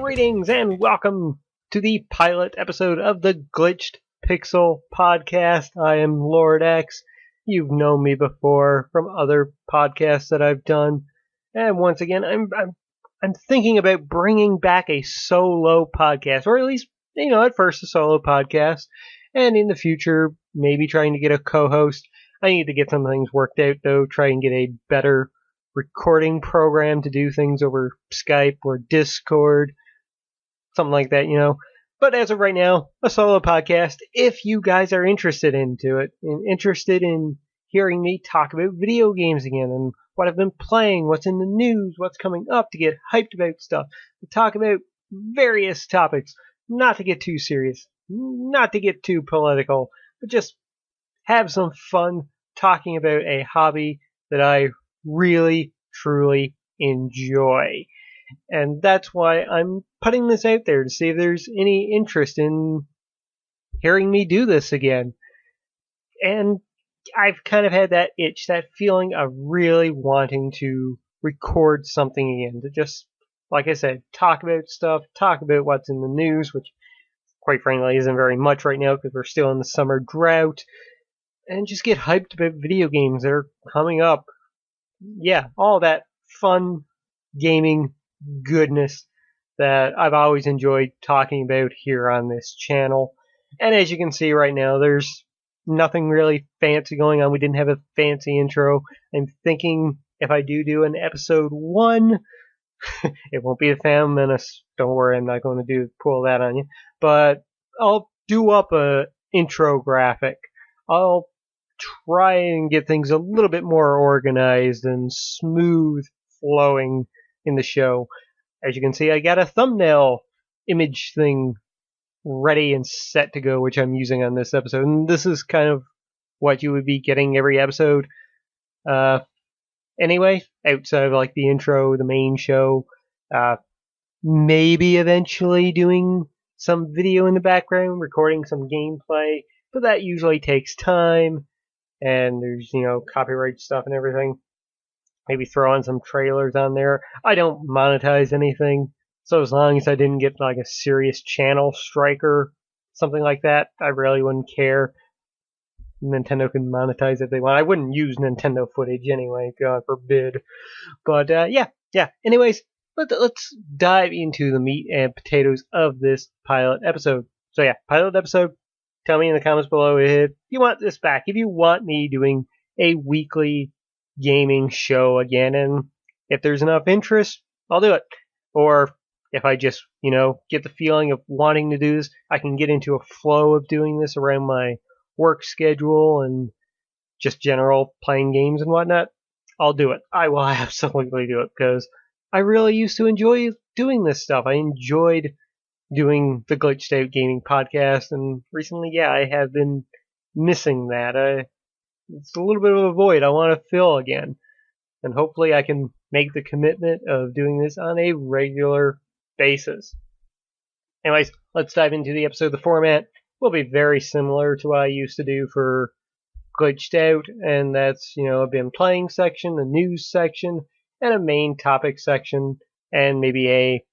Greetings and welcome to the pilot episode of the Glitched Pixel podcast. I am Lord X. You've known me before from other podcasts that I've done. And once again, I'm thinking about bringing back a solo podcast, or at least, at first a solo podcast, and in the future, maybe trying to get a co-host. I need to get some things worked out, though, try and get a better recording program to do things over Skype or Discord, something like that, But as of right now, a solo podcast, if you guys are interested into it, and interested in hearing me talk about video games again, and what I've been playing, what's in the news, what's coming up, to get hyped about stuff, to talk about various topics, not to get too serious, not to get too political, but just have some fun talking about a hobby that I really, truly enjoy. And that's why I'm putting this out there, to see if there's any interest in hearing me do this again. And I've kind of had that itch, that feeling of really wanting to record something again, to just, like I said, talk about stuff, talk about what's in the news, which quite frankly isn't very much right now because we're still in the summer drought, and just get hyped about video games that are coming up. Yeah, all that fun gaming goodness that I've always enjoyed talking about here on this channel. And as you can see right now, there's nothing really fancy going on. We didn't have a fancy intro. I'm thinking if I do an episode 1, it won't be a Phantom Menace. Don't worry, I'm not going to pull that on you. But I'll do up a intro graphic. I'll try and get things a little bit more organized and smooth flowing in the show. As you can see, I got a thumbnail image thing ready and set to go, which I'm using on this episode. And this is kind of what you would be getting every episode. Anyway, outside of like the intro, the main show, maybe eventually doing some video in the background, recording some gameplay, but that usually takes time. And there's, copyright stuff and everything. Maybe throw on some trailers on there. I don't monetize anything, so as long as I didn't get like a serious channel strike or something like that, I really wouldn't care. Nintendo can monetize if they want. I wouldn't use Nintendo footage anyway, God forbid. But yeah. Anyways, let's dive into the meat and potatoes of this pilot episode. So yeah, pilot episode. Tell me in the comments below if you want this back, if you want me doing a weekly gaming show again, and if there's enough interest, I'll do it. Or if I just, get the feeling of wanting to do this, I can get into a flow of doing this around my work schedule and just general playing games and whatnot, I'll do it. I will absolutely do it, because I really used to enjoy doing this stuff. I enjoyed doing the Glitched Out Gaming podcast, and recently, I have been missing that. It's a little bit of a void I want to fill again, and hopefully I can make the commitment of doing this on a regular basis. Anyways, let's dive into the episode. The format will be very similar to what I used to do for Glitched Out, and that's, a been playing section, a news section, and a main topic section, and maybe a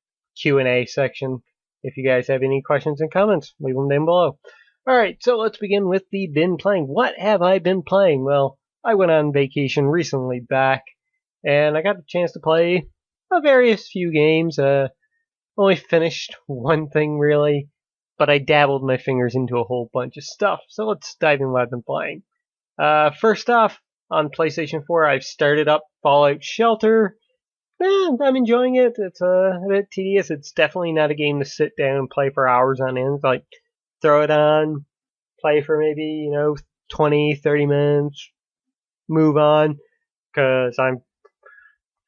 Q&A section. If you guys have any questions and comments, leave them down below. Alright, so let's begin with the been playing. What have I been playing? Well, I went on vacation recently back, and I got a chance to play a various few games. Only finished one thing, really, but I dabbled my fingers into a whole bunch of stuff. So let's dive in what I've been playing. First off, on PlayStation 4, I've started up Fallout Shelter. I'm enjoying it. It's a bit tedious. It's definitely not a game to sit down and play for hours on end. Like, throw it on, play for maybe, 20, 30 minutes, move on, because I'm,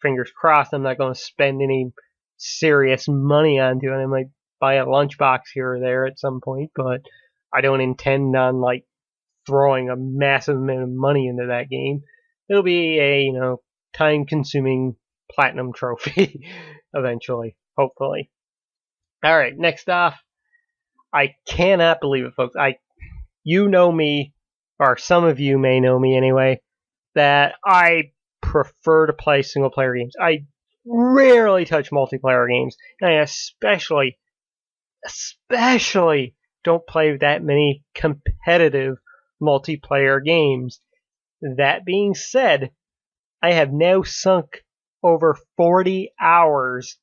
fingers crossed, I'm not going to spend any serious money onto it. I might buy a lunchbox here or there at some point, but I don't intend on, throwing a massive amount of money into that game. It'll be a, time-consuming platinum trophy eventually, hopefully. Alright, next off, I cannot believe it, folks. You know me, or some of you may know me anyway, that I prefer to play single-player games. I rarely touch multiplayer games. And I especially don't play that many competitive multiplayer games. That being said, I have now sunk over 40 hours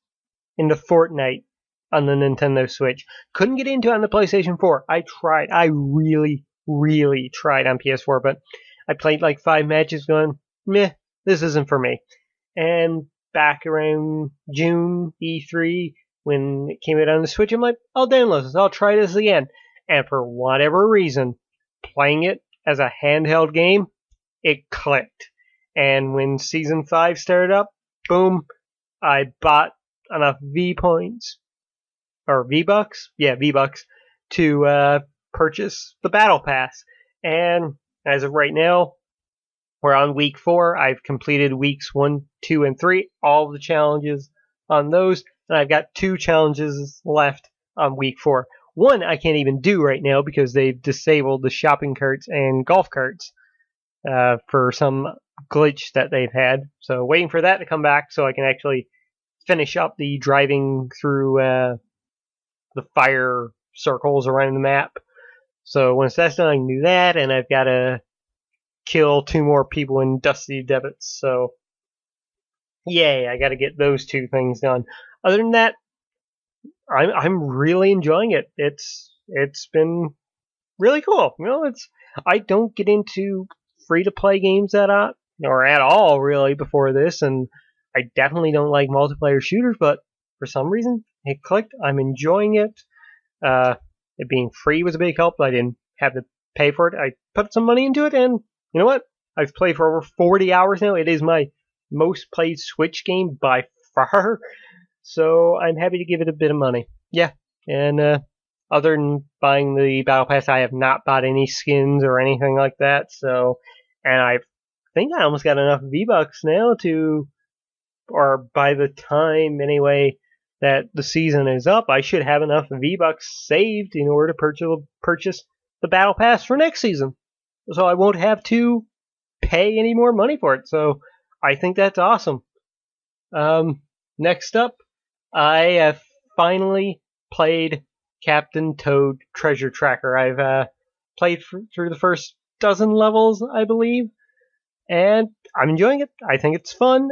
into Fortnite on the Nintendo Switch. Couldn't get into it on the PlayStation 4. I tried. I really tried on PS4, but I played like 5 matches going, meh, this isn't for me. And back around June E3, when it came out on the Switch, I'm like, I'll download this. I'll try this again. And for whatever reason, playing it as a handheld game, it clicked. And when Season 5 started up, boom, I bought enough V-Points, or V-Bucks? Yeah, V-Bucks, to purchase the Battle Pass. And as of right now, we're on week 4. I've completed weeks 1, 2, and 3, all of the challenges on those, and I've got 2 challenges left on week 4. One I can't even do right now because they've disabled the shopping carts and golf carts for some glitch that they've had. So waiting for that to come back so I can actually finish up the driving through the fire circles around the map. So once that's done, I can do that, and I've got to kill 2 more people in Dusty Debits. So yay, I got to get those 2 things done. Other than that, I'm really enjoying it. It's been really cool. You know, I don't get into free to play games at all really before this, and I definitely don't like multiplayer shooters, but for some reason it clicked. I'm enjoying it. It being free was a big help. I didn't have to pay for it. I put some money into it, and you know what? I've played for over 40 hours now. It is my most played Switch game by far. So I'm happy to give it a bit of money. Yeah, and other than buying the Battle Pass, I have not bought any skins or anything like that. So, and I think I almost got enough V-Bucks now to, or by the time anyway that the season is up, I should have enough V-Bucks saved in order to purchase the Battle Pass for next season. So I won't have to pay any more money for it. So I think that's awesome. Next up, I have finally played Captain Toad Treasure Tracker. I've played through the first dozen levels, I believe, and I'm enjoying it. I think it's fun.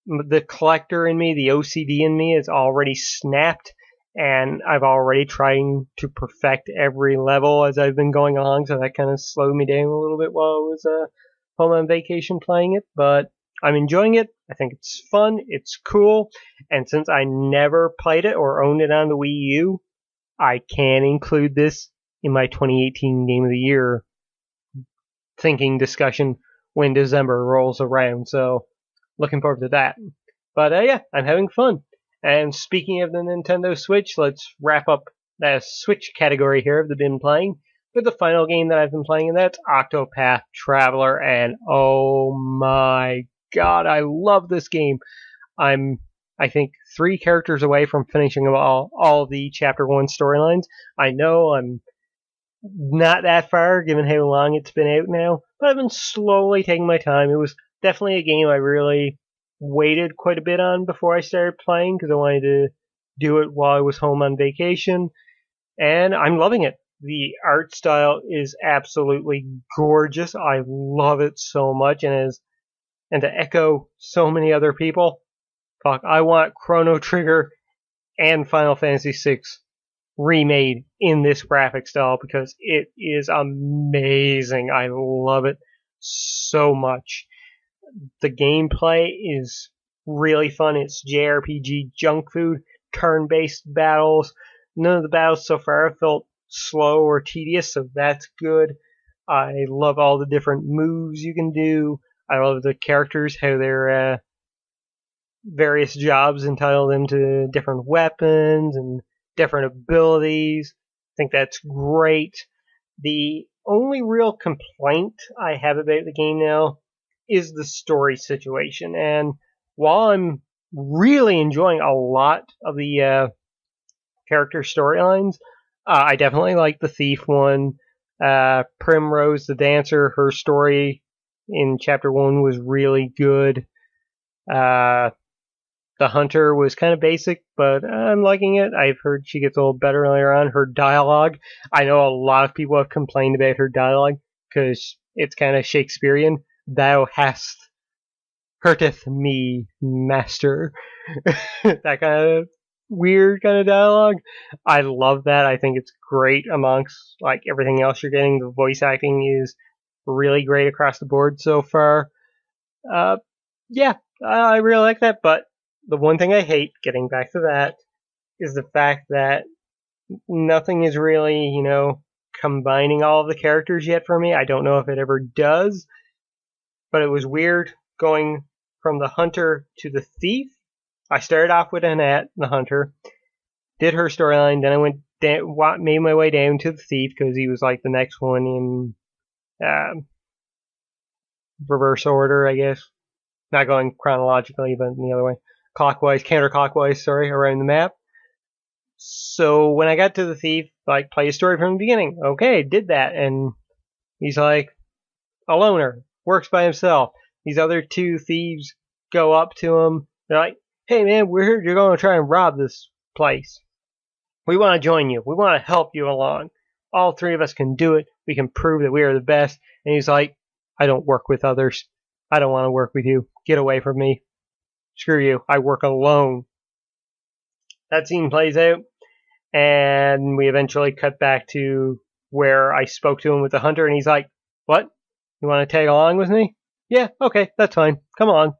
The collector in me, the OCD in me, is already snapped, and I've already trying to perfect every level as I've been going along, so that kind of slowed me down a little bit while I was home on vacation playing it, but I'm enjoying it. I think it's fun, it's cool, and since I never played it or owned it on the Wii U, I can include this in my 2018 Game of the Year thinking discussion when December rolls around, so looking forward to that. But yeah, I'm having fun. And speaking of the Nintendo Switch, let's wrap up the Switch category here I've been playing with the final game that I've been playing, and that's Octopath Traveler. And oh my god, I love this game. I think 3 characters away from finishing all the Chapter 1 storylines. I know I'm not that far, given how long it's been out now, but I've been slowly taking my time. It was definitely a game I really waited quite a bit on before I started playing, because I wanted to do it while I was home on vacation, and I'm loving it. The art style is absolutely gorgeous. I love it so much, and to echo so many other people, fuck, I want Chrono Trigger and Final Fantasy VI remade in this graphic style because it is amazing. I love it so much. The gameplay is really fun. It's JRPG junk food, turn-based battles. None of the battles so far have felt slow or tedious, so that's good. I love all the different moves you can do. I love the characters, how their various jobs entitle them to different weapons and different abilities. I think that's great. The only real complaint I have about the game now is the story situation. And while I'm really enjoying a lot of the character storylines, I definitely like the thief one. Primrose the dancer, her story in Chapter 1 was really good. The hunter was kind of basic, but I'm liking it. I've heard she gets a little better later on. Her dialogue, I know a lot of people have complained about her dialogue because it's kind of Shakespearean. Thou hast hurteth me, master. That kind of weird kind of dialogue. I love that. I think it's great amongst like everything else you're getting. The voice acting is really great across the board so far. Uh, yeah, I really like that. But the one thing I hate, getting back to that, is the fact that nothing is really, combining all of the characters yet for me. I don't know if it ever does, but it was weird going from the hunter to the thief. I started off with Annette, the hunter, did her storyline, then I went down, made my way down to the thief because he was like the next one in reverse order, I guess. Not going chronologically, but the other way. Counterclockwise, sorry, around the map. So when I got to the thief, like, play a story from the beginning. Okay, did that, and he's like a loner, works by himself. These other two thieves go up to him. They're like, hey man, we're here. You're going to try and rob this place. We want to join you. We want to help you along. All three of us can do it. We can prove that we are the best. And he's like, I don't work with others. I don't want to work with you. Get away from me. Screw you. I work alone. That scene plays out, and we eventually cut back to where I spoke to him with the hunter, and he's like, what? You want to tag along with me? Yeah, okay, that's fine. Come on.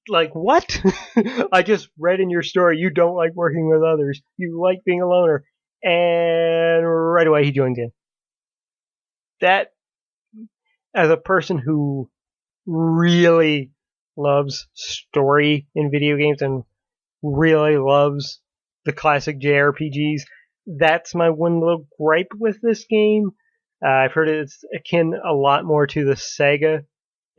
Like, what? I just read in your story you don't like working with others. You like being a loner. And right away he joins in. That, as a person who really loves story in video games and really loves the classic JRPGs, that's my one little gripe with this game. I've heard it's akin a lot more to the Sega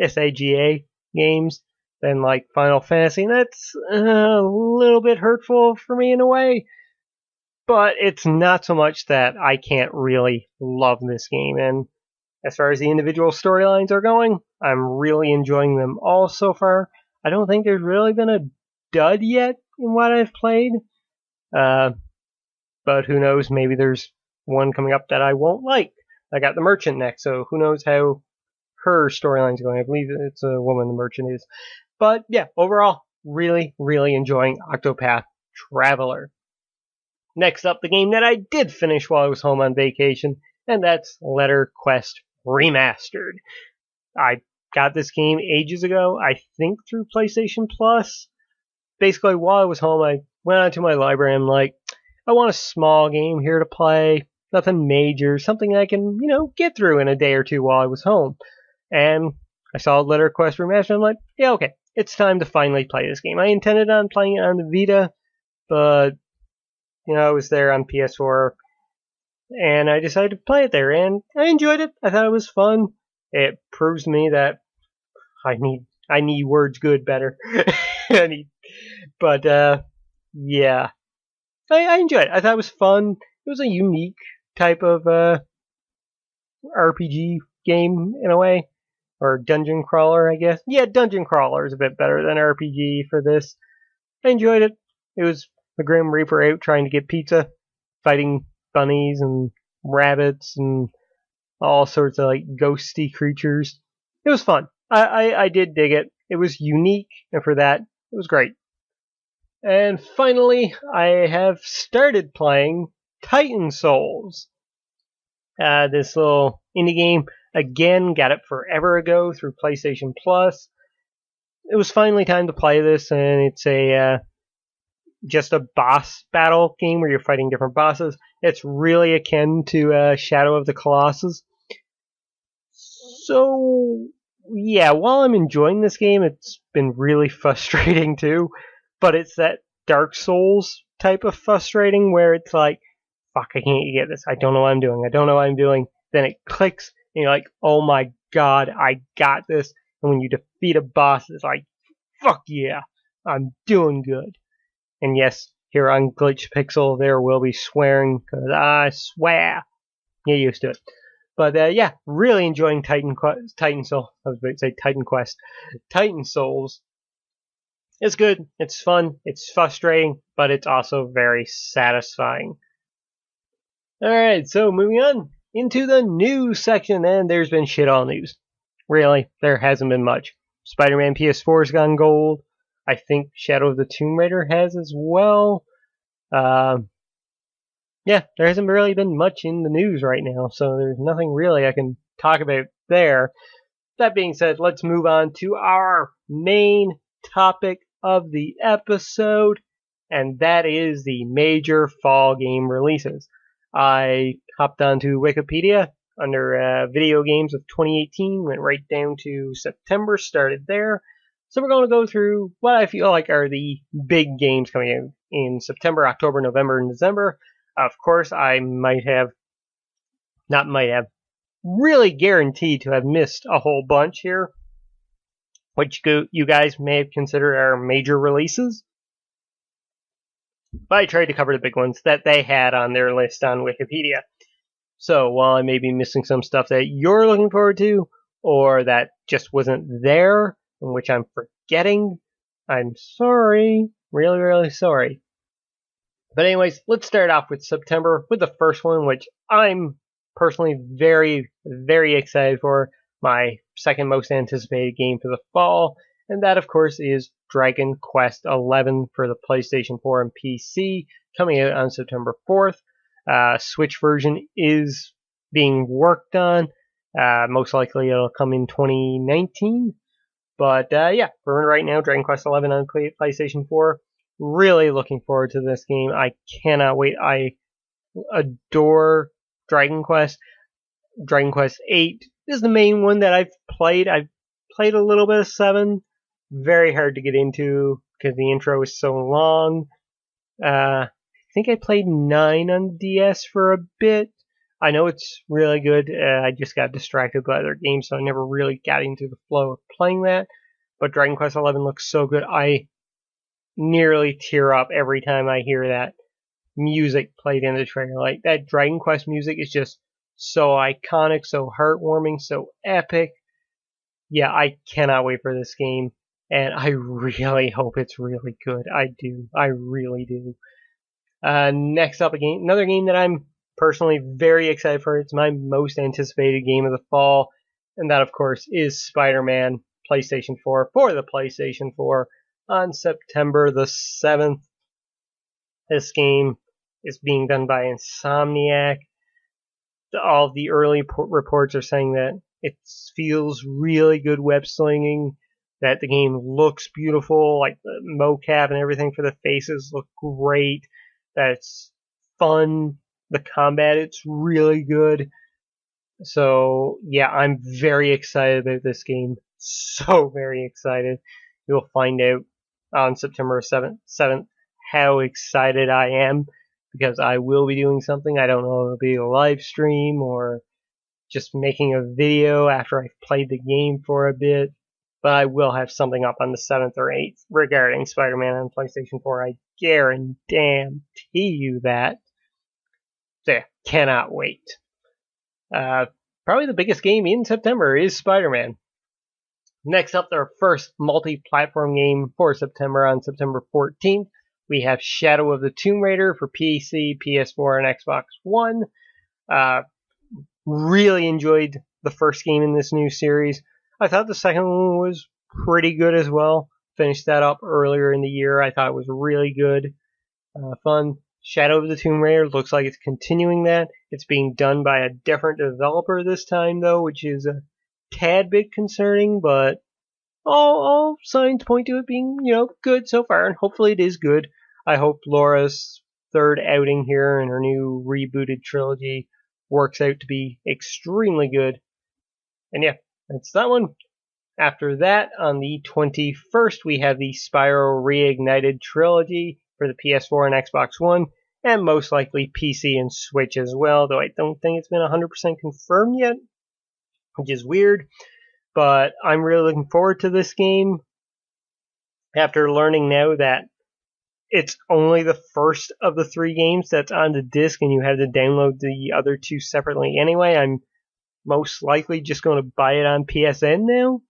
SAGA games than like Final Fantasy, and that's a little bit hurtful for me in a way. But it's not so much that I can't really love this game. And as far as the individual storylines are going, I'm really enjoying them all so far. I don't think there's really been a dud yet in what I've played. But who knows, maybe there's one coming up that I won't like. I got the merchant next, so who knows how her storyline's going. I believe it's a woman, the merchant is. But yeah, overall, really, really enjoying Octopath Traveler. Next up, the game that I did finish while I was home on vacation, and that's Letter Quest Remastered. I got this game ages ago, I think through PlayStation Plus. Basically, while I was home, I went onto my library and I'm like, I want a small game here to play, nothing major, something I can, get through in a day or two while I was home. And I saw Letter Quest Remastered, I'm like, yeah, okay, it's time to finally play this game. I intended on playing it on the Vita, but I was there on PS4, and I decided to play it there, and I enjoyed it. I thought it was fun. It proves to me that I need words good better. Yeah, I enjoyed it. I thought it was fun. It was a unique type of RPG game in a way, or dungeon crawler, I guess. Yeah, dungeon crawler is a bit better than RPG for this. I enjoyed it. It was the Grim Reaper out trying to get pizza, fighting bunnies and rabbits and all sorts of like ghosty creatures. It was fun. I did dig it. It was unique, and for that, it was great. And finally, I have started playing Titan Souls. This little indie game, again, got it forever ago through PlayStation Plus. It was finally time to play this, and it's just a boss battle game where you're fighting different bosses. It's really akin to Shadow of the Colossus. So, yeah, while I'm enjoying this game, it's been really frustrating too. But it's that Dark Souls type of frustrating where it's like, fuck, I can't get this. I don't know what I'm doing. I don't know what I'm doing. Then it clicks, and you're like, oh my god, I got this. And when you defeat a boss, it's like, fuck yeah, I'm doing good. And yes, here on Glitch Pixel, there will be swearing, because I swear. Get used to it. But yeah, really enjoying Titan Souls. I was about to say Titan Quest. Titan Souls. It's good, it's fun, it's frustrating, but it's also very satisfying. Alright, so moving on into the news section, and there's been shit all news. Really, there hasn't been much. Spider-Man PS4's gone gold. I think Shadow of the Tomb Raider has as well. Yeah, there hasn't really been much in the news right now, so there's nothing really I can talk about there. That being said, let's move on to our main topic of the episode, and that is the major fall game releases. I hopped onto Wikipedia under video games of 2018, went right down to September, started there. So we're going to go through what I feel like are the big games coming out in September, October, November, and December. Of course, I really guaranteed to have missed a whole bunch here, which you guys may have considered our major releases. But I tried to cover the big ones that they had on their list on Wikipedia. So while I may be missing some stuff that you're looking forward to, or that just wasn't there, and which I'm forgetting, I'm sorry. Really, really sorry. But anyways, let's start off with September with the first one, which I'm personally very, very excited for. My second most anticipated game for the fall, and that of course is Dragon Quest XI for the PlayStation 4 and PC, coming out on September 4th. Switch version is being worked on. Most likely it'll come in 2019. But yeah, for right now, Dragon Quest XI on PlayStation 4. Really looking forward to this game. I cannot wait. I adore Dragon Quest. Dragon Quest 8 is the main one that I've played. I've played a little bit of 7. Very hard to get into because the intro is so long. I think I played 9 on the DS for a bit. I know it's really good. I just got distracted by other games, so I never really got into the flow of playing that. But Dragon Quest XI looks so good. I nearly tear up every time I hear that music played in the trailer. Like, that Dragon Quest music is just so iconic, so heartwarming, so epic. Yeah, I cannot wait for this game, and I really hope it's really good. I do. I really do. Next up, another game that I'm personally very excited for. It's my most anticipated game of the fall, and that, of course, is Spider-Man PlayStation 4 for the PlayStation 4 on September the 7th. This game is being done by Insomniac. All the early reports are saying that it feels really good web slinging, that the game looks beautiful, like the mocap and everything for the faces look great, that it's fun, the combat, it's really good. So yeah, I'm very excited about this game. So very excited. You'll find out on September 7th how excited I am, because I will be doing something. I don't know if it'll be a live stream or just making a video after I've played the game for a bit, but I will have something up on the 7th or 8th regarding Spider-Man on PlayStation 4. I guarantee you that. So yeah, cannot wait. Probably the biggest game in September is Spider-Man. Next up, their first multi-platform game for September on September 14th. We have Shadow of the Tomb Raider for PC, PS4, and Xbox One. Really enjoyed the first game in this new series. I thought the second one was pretty good as well. Finished that up earlier in the year. I thought it was really good. Fun. Shadow of the Tomb Raider looks like it's continuing that. It's being done by a different developer this time, though, which is a tad bit concerning, but all signs point to it being, good so far, and hopefully it is good. I hope Laura's third outing here in her new rebooted trilogy works out to be extremely good. And yeah, that's that one. After that, on the 21st, we have the Spyro Reignited trilogy for the PS4 and Xbox One, and most likely PC and Switch as well, though I don't think it's been 100% confirmed yet, which is weird. But I'm really looking forward to this game after learning now that it's only the first of the 3 games that's on the disc and you have to download the other 2 separately anyway. I'm most likely just going to buy it on PSN now.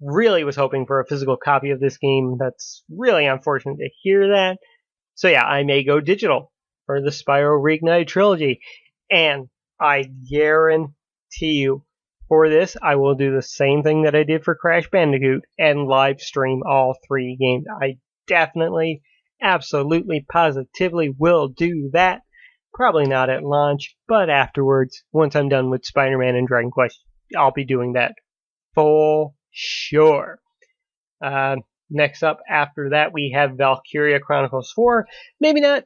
really was hoping for a physical copy of this game. That's really unfortunate to hear that. So yeah, I may go digital for the Spyro Reignited trilogy. And I guarantee you, for this, I will do the same thing that I did for Crash Bandicoot and live stream all 3 games. I definitely, absolutely, positively will do that. Probably not at launch, but afterwards, once I'm done with Spider-Man and Dragon Quest, I'll be doing that for sure. Next up after that, we have Valkyria Chronicles 4. Maybe not,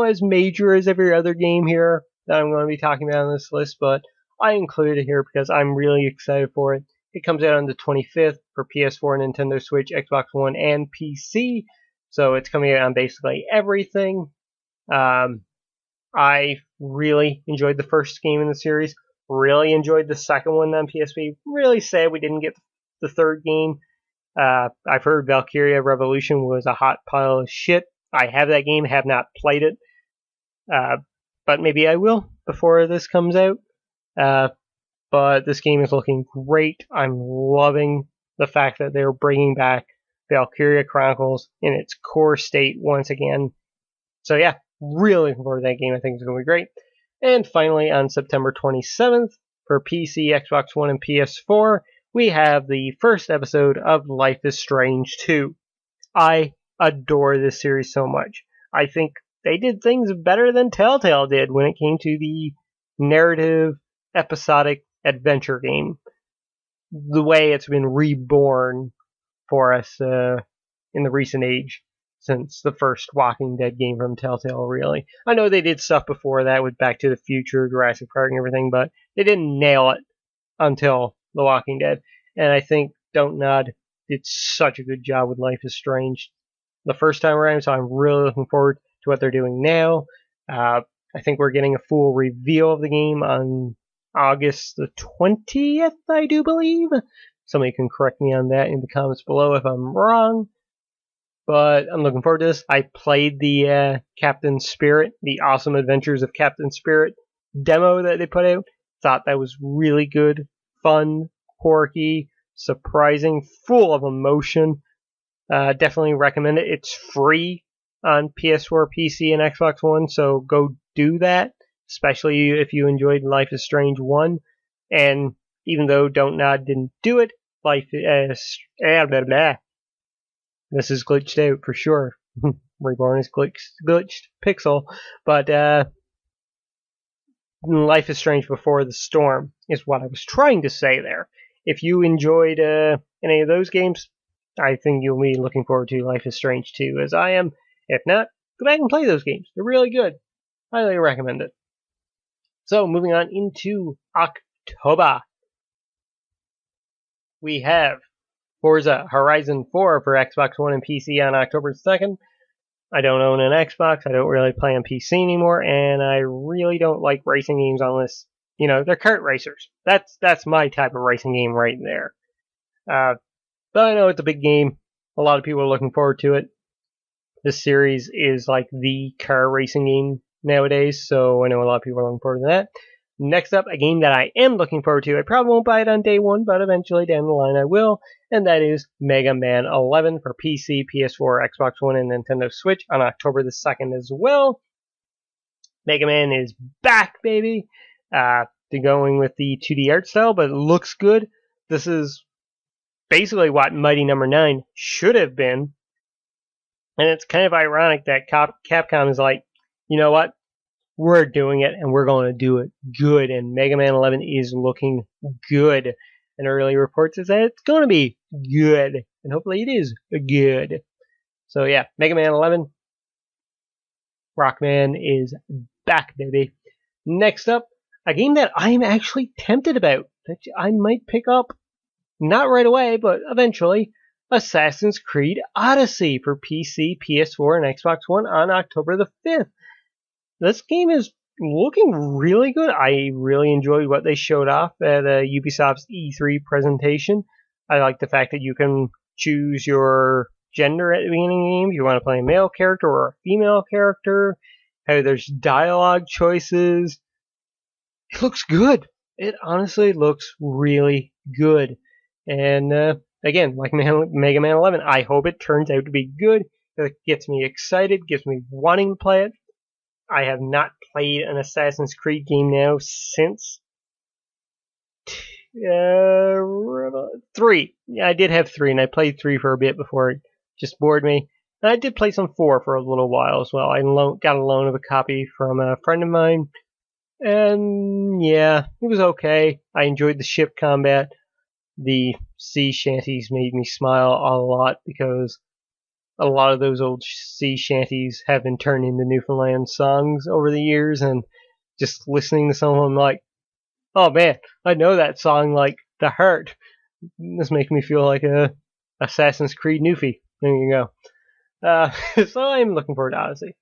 as major as every other game here that I'm going to be talking about on this list, but I included it here because I'm really excited for it. It comes out on the 25th for PS4, Nintendo Switch, Xbox One, and PC. So it's coming out on basically everything. I really enjoyed the first game in the series. Really enjoyed the second one on PSP. Really sad we didn't get the third game. I've heard Valkyria Revolution was a hot pile of shit. I have that game, have not played it. But maybe I will before this comes out. But this game is looking great. I'm loving the fact that they're bringing back Valkyria Chronicles in its core state once again. So yeah, really looking forward to that game. I think it's going to be great. And finally, on September 27th, for PC, Xbox One, and PS4, we have the first episode of Life is Strange 2. I adore this series so much. I think they did things better than Telltale did when it came to the narrative, episodic adventure game. The way it's been reborn for us in the recent age since the first Walking Dead game from Telltale, really. I know they did stuff before that with Back to the Future, Jurassic Park, and everything, but they didn't nail it until The Walking Dead. And I think Don't Nod did such a good job with Life is Strange the first time around, so I'm really looking forward to what they're doing now. I think we're getting a full reveal of the game on August the 20th, I do believe. Somebody can correct me on that in the comments below if I'm wrong. But I'm looking forward to this. I played the Captain Spirit, the Awesome Adventures of Captain Spirit demo that they put out. Thought that was really good, fun, quirky, surprising, full of emotion. Definitely recommend it. It's free on PS4, PC, and Xbox One, so go do that, especially if you enjoyed Life is Strange 1. And even though Don't Nod didn't do it, Life is... blah, blah, blah. This is glitched out for sure. Reborn is glitched pixel. But Life is Strange Before the Storm is what I was trying to say there. If you enjoyed any of those games, I think you'll be looking forward to Life is Strange 2, as I am. If not, go back and play those games. They're really good. Highly recommend it. So, moving on into October. We have Forza Horizon 4 for Xbox One and PC on October 2nd. I don't own an Xbox, I don't really play on PC anymore, and I really don't like racing games unless, they're kart racers. That's my type of racing game right there. But I know it's a big game. A lot of people are looking forward to it. This series is like the car racing game nowadays, so I know a lot of people are looking forward to that. Next up, a game that I am looking forward to. I probably won't buy it on day one, but eventually down the line I will, and that is Mega Man 11 for PC, PS4, Xbox One, and Nintendo Switch on October the 2nd as well. Mega Man is back, baby. They're going with the 2D art style, but it looks good. This is basically what Mighty Number 9 should have been. And it's kind of ironic that Capcom is like, you know what? We're doing it, and we're going to do it good. And Mega Man 11 is looking good. And early reports is that it's going to be good. And hopefully it is good. So yeah, Mega Man 11. Rockman is back, baby. Next up, a game that I'm actually tempted about. That I might pick up. Not right away, but eventually. Assassin's Creed Odyssey for PC, PS4, and Xbox One on October the 5th. This game is looking really good. I really enjoyed what they showed off at Ubisoft's E3 presentation. I like the fact that you can choose your gender at the beginning of the game. If you want to play a male character or a female character. How there's dialogue choices. It looks good. It honestly looks really good. And again, like Mega Man 11, I hope it turns out to be good. It gets me excited, gets me wanting to play it. I have not played an Assassin's Creed game now since 3. Yeah, I did have 3, and I played 3 for a bit before it just bored me. And I did play some 4 for a little while as well. I got a loan of a copy from a friend of mine, and yeah, it was okay. I enjoyed the ship combat. The sea shanties made me smile a lot because a lot of those old sea shanties have been turned into Newfoundland songs over the years, and just listening to some of them, like, oh man, I know that song like the heart. This makes me feel like a Assassin's Creed Newfie. There you go. So I'm looking forward to Odyssey.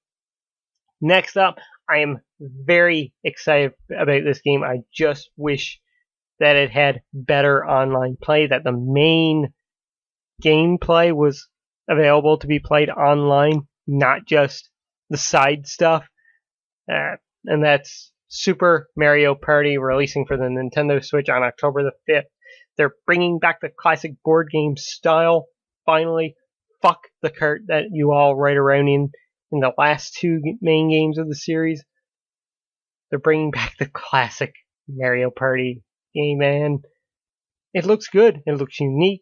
Next up, I am very excited about this game. I just wish that it had better online play, that the main gameplay was available to be played online, not just the side stuff. And that's Super Mario Party, releasing for the Nintendo Switch on October the 5th. They're bringing back the classic board game style, finally. Fuck the cart that you all ride around in the last 2 main games of the series. They're bringing back the classic Mario Party game, man. It looks good. It looks unique.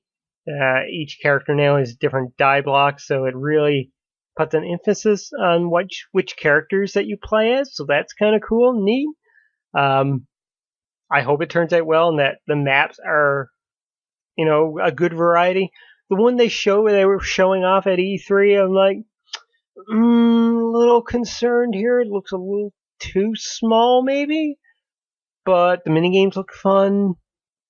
Each character now has different die blocks, so it really puts an emphasis on which characters that you play as, so that's kind of cool and neat. I hope it turns out well and that the maps are, a good variety. The one they were showing off at E3, I'm like, a little concerned here. It looks a little too small, maybe, but the minigames look fun.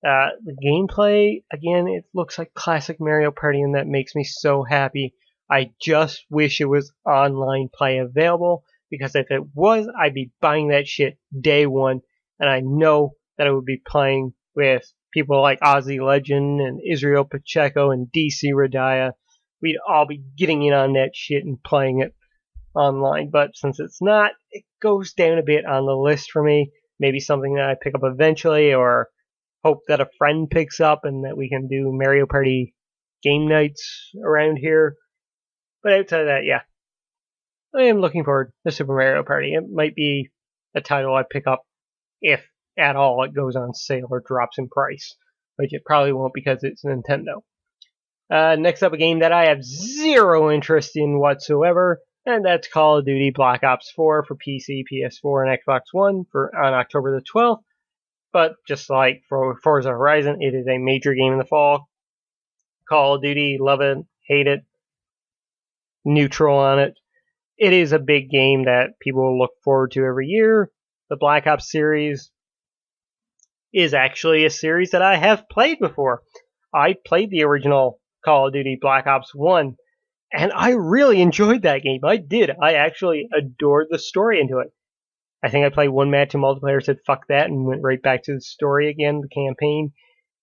The gameplay, again, it looks like classic Mario Party, and that makes me so happy. I just wish it was online play available, because if it was, I'd be buying that shit day one, and I know that I would be playing with people like Ozzy Legend and Israel Pacheco and DC Radaya. We'd all be getting in on that shit and playing it online, but since it's not, it goes down a bit on the list for me. Maybe something that I pick up eventually, or hope that a friend picks up and that we can do Mario Party game nights around here. But outside of that, yeah, I am looking forward to Super Mario Party. It might be a title I pick up if at all it goes on sale or drops in price, which it probably won't because it's Nintendo. Next up, a game that I have zero interest in whatsoever, and that's Call of Duty Black Ops 4 for PC, PS4, and Xbox One on October the 12th. But just like for Forza Horizon, it is a major game in the fall. Call of Duty, love it, hate it, neutral on it. It is a big game that people look forward to every year. The Black Ops series is actually a series that I have played before. I played the original Call of Duty Black Ops 1, and I really enjoyed that game. I did. I actually adored the story into it. I think I played one match in multiplayer, said fuck that, and went right back to the story again, the campaign.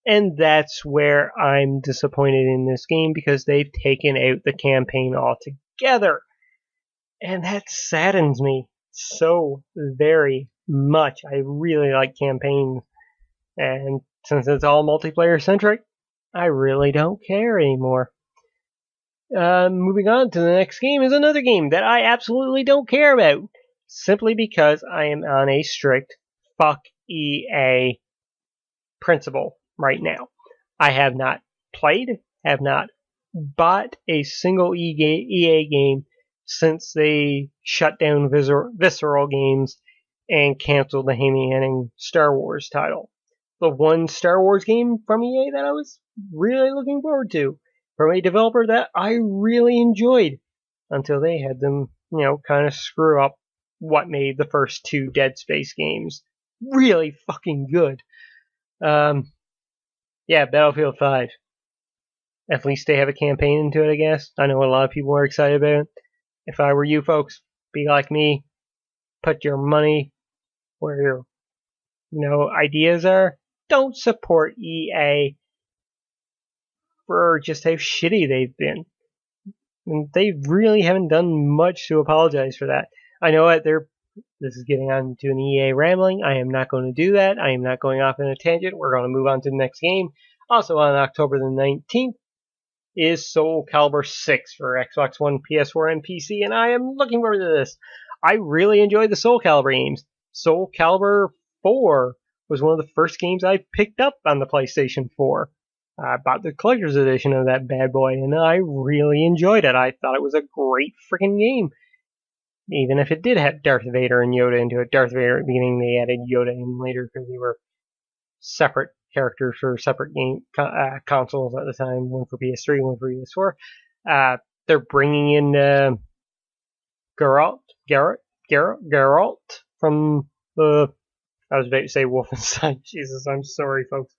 And that's where I'm disappointed in this game, because they've taken out the campaign altogether. And that saddens me so very much. I really like campaigns. And since it's all multiplayer centric, I really don't care anymore. Moving on to the next game is another game that I absolutely don't care about, simply because I am on a strict fuck EA principle right now. I have not played, have not bought a single EA game since they shut down Visceral Games and canceled the Hamian Star Wars title. The one Star Wars game from EA that I was really looking forward to, from a developer that I really enjoyed, until they had them, kind of screw up what made the first 2 Dead Space games really fucking good. Yeah, Battlefield 5. At least they have a campaign into it, I guess. I know a lot of people are excited about it. If I were you folks, be like me. Put your money where your, ideas are. Don't support EA for just how shitty they've been. And they really haven't done much to apologize for that. I know that this is getting on to an EA rambling. I am not going to do that. I am not going off in a tangent. We're going to move on to the next game. Also on October the 19th is Soul Calibur 6 for Xbox One, PS4, and PC, and I am looking forward to this. I really enjoyed the Soul Calibur games. Soul Calibur 4 was one of the first games I picked up on the PlayStation 4. I bought the collector's edition of that bad boy, and I really enjoyed it. I thought it was a great freaking game. Even if it did have Darth Vader and Yoda into it. Darth Vader at the beginning, they added Yoda in later because they were separate characters for separate game consoles at the time. One for PS3, one for PS4. They're bringing in Geralt from the... I was about to say Wolfenstein. Jesus, I'm sorry, folks.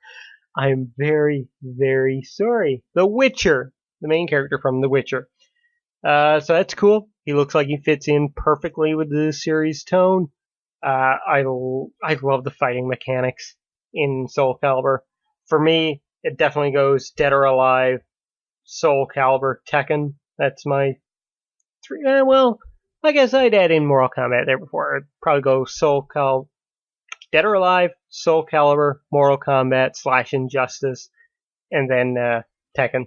I am very, very sorry. The Witcher, the main character from The Witcher. So that's cool. He looks like he fits in perfectly with the series tone. I love the fighting mechanics in Soul Calibur. For me, it definitely goes Dead or Alive, Soul Calibur, Tekken. That's my three. Well, I guess I'd add in Mortal Kombat there before. I'd probably go Soul Calibur, Dead or Alive, Soul Calibur, Mortal Kombat / Injustice, and then Tekken.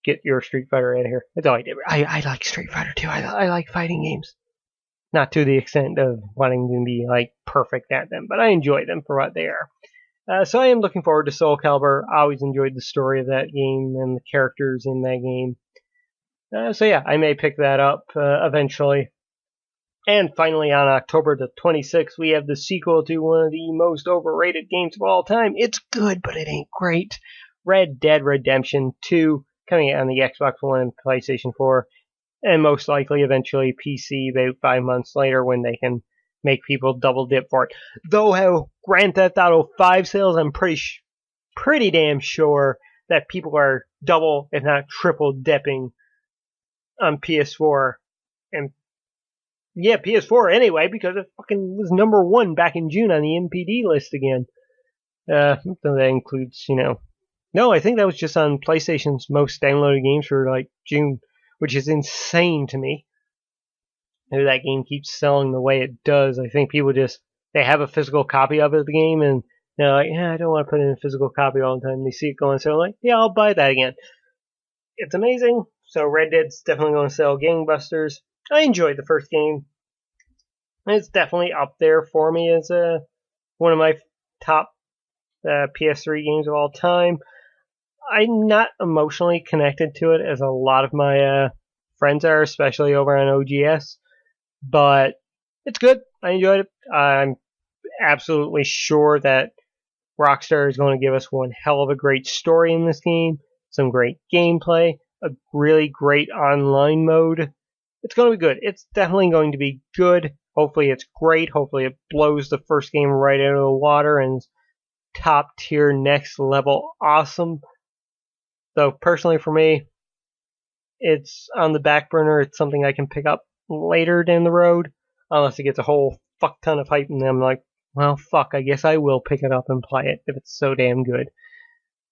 Get your Street Fighter out of here. That's all I did. I like Street Fighter too. I like fighting games. Not to the extent of wanting to be like perfect at them, but I enjoy them for what they are. So I am looking forward to Soul Calibur. I always enjoyed the story of that game and the characters in that game. So yeah, I may pick that up eventually. And finally, on October the 26th, we have the sequel to one of the most overrated games of all time. It's good, but it ain't great. Red Dead Redemption 2, coming out on the Xbox One and PlayStation 4, and most likely eventually PC about 5 months later when they can make people double dip for it. Though how Grand Theft Auto 5 sales, I'm pretty damn sure that people are double, if not triple dipping on PS4. And yeah, PS4 anyway, because it fucking was number 1 back in June on the NPD list again. So that includes, no, I think that was just on PlayStation's most downloaded games for like June, which is insane to me. Maybe that game keeps selling the way it does. I think people they have a physical copy of the game and they're like, yeah, I don't want to put in a physical copy all the time. They see it going, so like, yeah, I'll buy that again. It's amazing. So Red Dead's definitely going to sell gangbusters. I enjoyed the first game. It's definitely up there for me as one of my top PS3 games of all time. I'm not emotionally connected to it as a lot of my friends are, especially over on OGS. But it's good. I enjoyed it. I'm absolutely sure that Rockstar is going to give us one hell of a great story in this game, some great gameplay, a really great online mode. It's going to be good. It's definitely going to be good. Hopefully it's great. Hopefully it blows the first game right out of the water and is top tier, next level awesome. Though personally for me, it's on the back burner. It's something I can pick up later down the road, unless it gets a whole fuck ton of hype, and then I'm like, well, fuck, I guess I will pick it up and play it if it's so damn good,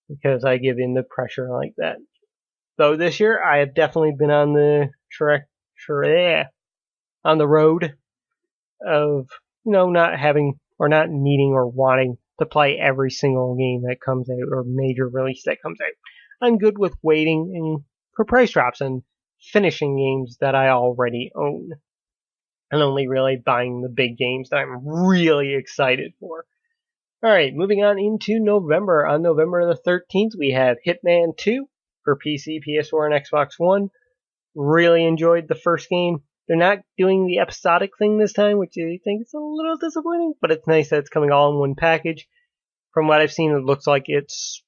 because I give in to pressure like that. Though this year, I have definitely been on the on the road of, not having or not needing or wanting to play every single game that comes out or major release that comes out. I'm good with waiting for price drops and finishing games that I already own, and only really buying the big games that I'm really excited for. Alright, moving on into November. On November the 13th, we have Hitman 2 for PC, PS4, and Xbox One. Really enjoyed the first game. They're not doing the episodic thing this time, which I think is a little disappointing, but it's nice that it's coming all in one package. From what I've seen, it looks like it's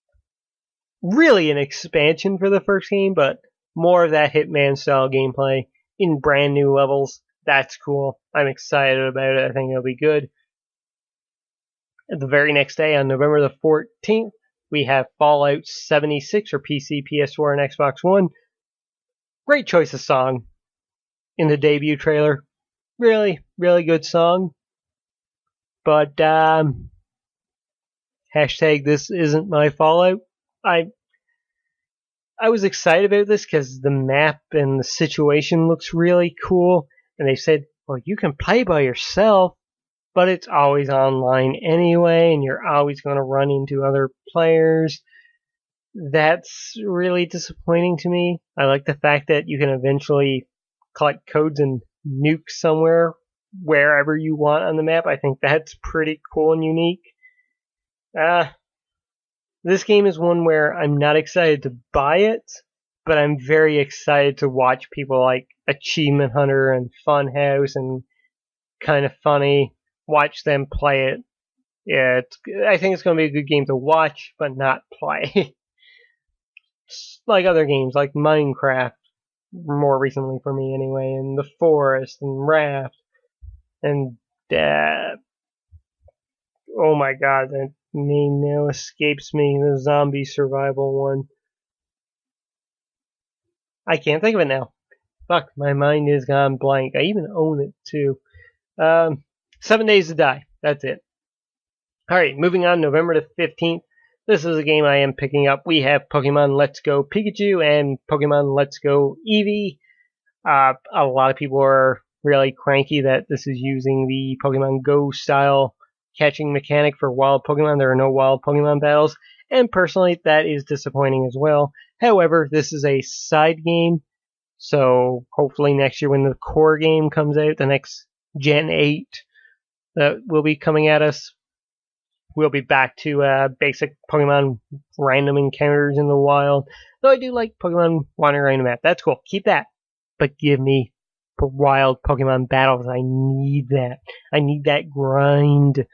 really an expansion for the first game, but more of that Hitman style gameplay in brand new levels. That's cool. I'm excited about it. I think it'll be good. The very next day, on November the 14th, we have Fallout 76 for PC, PS4, and Xbox One. Great choice of song in the debut trailer. Really, really good song. But, hashtag this isn't my Fallout. I was excited about this because the map and the situation looks really cool. And they said, well, you can play by yourself, but it's always online anyway, and you're always going to run into other players. That's really disappointing to me. I like the fact that you can eventually collect codes and nuke somewhere, wherever you want on the map. I think that's pretty cool and unique. This game is one where I'm not excited to buy it, but I'm very excited to watch people like Achievement Hunter and Funhouse and Kind of Funny watch them play it. Yeah, I think it's going to be a good game to watch, but not play. Like other games, like Minecraft, more recently for me anyway, and The Forest, and Raft, and oh my god, that name now escapes me, the zombie survival one. I can't think of it now. Fuck, my mind is gone blank. I even own it too. 7 Days to Die. That's it. Alright, moving on, November the 15th. This is a game I am picking up. We have Pokemon Let's Go Pikachu and Pokemon Let's Go Eevee. A lot of people are really cranky that this is using the Pokemon Go style catching mechanic for wild Pokemon. There are no wild Pokemon battles, and personally, that is disappointing as well. However, this is a side game, so hopefully next year when the core game comes out, the next Gen 8 that will be coming at us, we'll be back to basic Pokemon random encounters in the wild. Though I do like Pokemon wandering around the map. That's cool. Keep that. But give me wild Pokemon battles. I need that. I need that grind.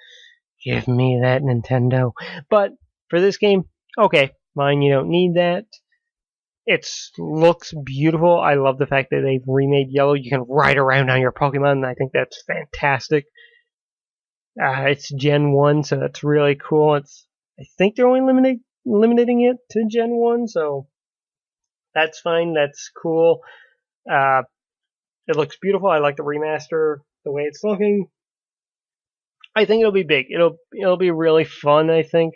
Give me that, Nintendo. But for this game, okay, fine, you don't need that. It looks beautiful. I love the fact that they've remade Yellow. You can ride around on your Pokemon, and I think that's fantastic. It's Gen 1, so that's really cool. I think they're only limiting it to Gen 1, so that's fine. That's cool. It looks beautiful. I like the remaster, the way it's looking. I think it'll be big. It'll be really fun, I think,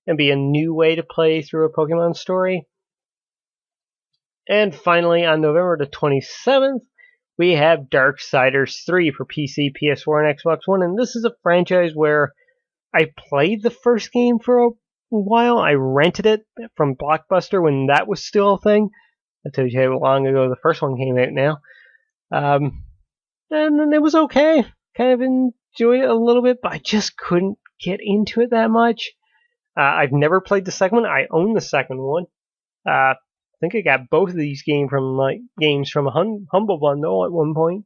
and be a new way to play through a Pokemon story. And finally, on November the 27th, we have Darksiders 3 for PC, PS4, and Xbox One. And this is a franchise where I played the first game for a while. I rented it from Blockbuster when that was still a thing. That tells you how long ago the first one came out now. And then it was okay. Kind of enjoyed it a little bit, but I just couldn't get into it that much. I've never played the second one. I own the second one. I think I got both of these games from a Humble Bundle at one point.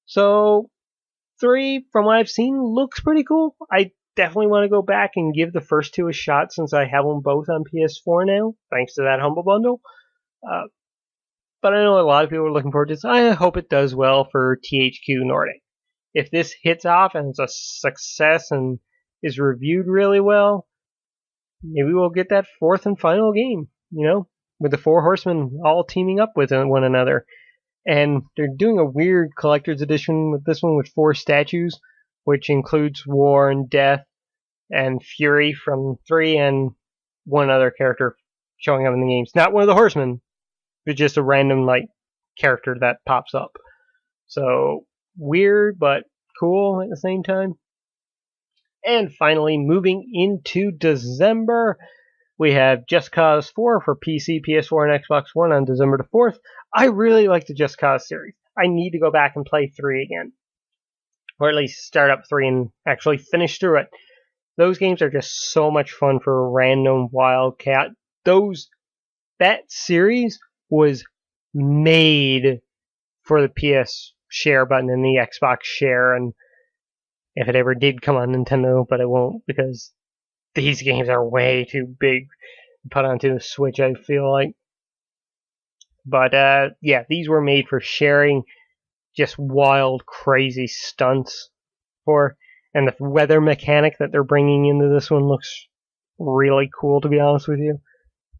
So 3, from what I've seen, looks pretty cool. I definitely want to go back and give the first 2 a shot since I have them both on PS4 now, thanks to that Humble Bundle. But I know a lot of people are looking forward to this. I hope it does well for THQ Nordic. If this hits off and it's a success and is reviewed really well, maybe we'll get that 4th and final game, with the 4 horsemen all teaming up with one another. And they're doing a weird collector's edition with this one with 4 statues, which includes War and Death and Fury from 3 and one other character showing up in the games. Not one of the horsemen, but just a random character that pops up. So weird but cool at the same time. And finally, moving into December, we have Just Cause 4 for PC, PS4, and Xbox One on December the 4th. I really like the Just Cause series. I need to go back and play 3 again. Or at least start up 3 and actually finish through it. Those games are just so much fun for a random wildcat. That series was made for the PS share button and the Xbox share, and if it ever did come on Nintendo, but it won't because these games are way too big to put onto the Switch, I feel like. But yeah, these were made for sharing just wild, crazy stunts for, and the weather mechanic that they're bringing into this one looks really cool, to be honest with you.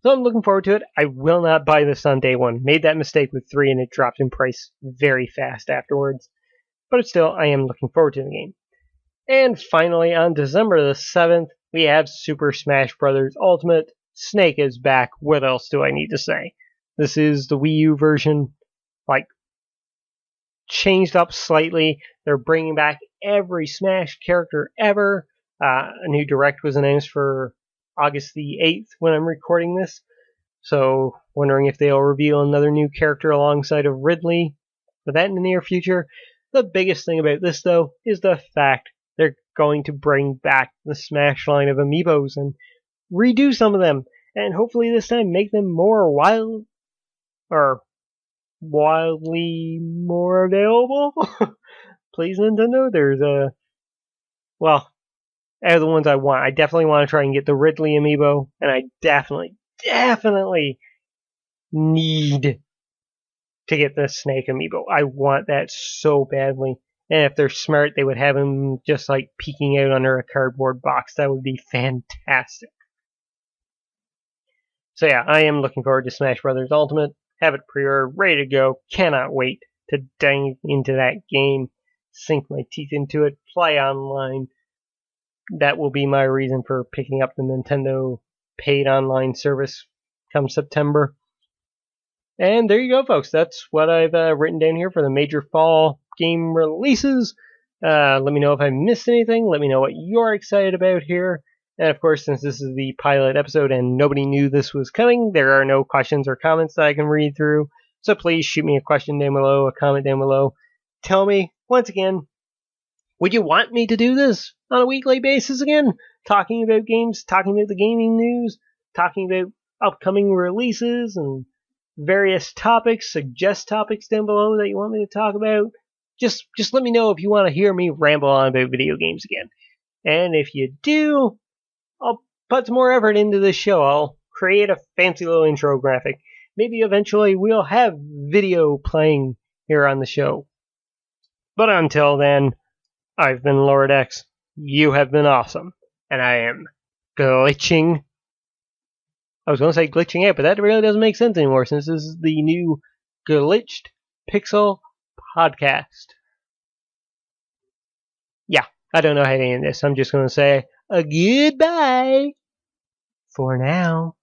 So I'm looking forward to it. I will not buy this on day one. Made that mistake with 3 and it dropped in price very fast afterwards. But still, I am looking forward to the game. And finally, on December the 7th, we have Super Smash Bros. Ultimate. Snake is back. What else do I need to say? This is the Wii U version, changed up slightly. They're bringing back every Smash character ever. A new direct was announced for August the 8th when I'm recording this. So, wondering if they'll reveal another new character alongside of Ridley for that in the near future. The biggest thing about this, though, is the fact they're going to bring back the Smash line of amiibos and redo some of them, and hopefully this time make them more wildly more available. Please, Nintendo. There's well, out of the ones I want, I definitely want to try and get the Ridley amiibo, and I definitely need to get the Snake amiibo. I want that so badly. And if they're smart, they would have him just like peeking out under a cardboard box. That would be fantastic. So yeah, I am looking forward to Smash Bros. Ultimate. Have it pre-ordered, ready to go. Cannot wait to dive into that game, sink my teeth into it, play online. That will be my reason for picking up the Nintendo paid online service come September. And there you go, folks. That's what I've written down here for the major fall game releases. Let me know if I missed anything. Let me know what you're excited about here. And of course, since this is the pilot episode and nobody knew this was coming, there are no questions or comments that I can read through. So please shoot me a question down below, a comment down below. Tell me, once again, would you want me to do this on a weekly basis again? Talking about games, talking about the gaming news, talking about upcoming releases and various topics. Suggest topics down below that you want me to talk about. Just let me know if you want to hear me ramble on about video games again. And if you do, I'll put some more effort into this show. I'll create a fancy little intro graphic. Maybe eventually we'll have video playing here on the show. But until then, I've been Lord X. You have been awesome. And I am glitching. I was going to say glitching out, but that really doesn't make sense anymore since this is the new Glitched Pixel podcast. Yeah, I don't know how to end this. I'm just going to say a goodbye for now.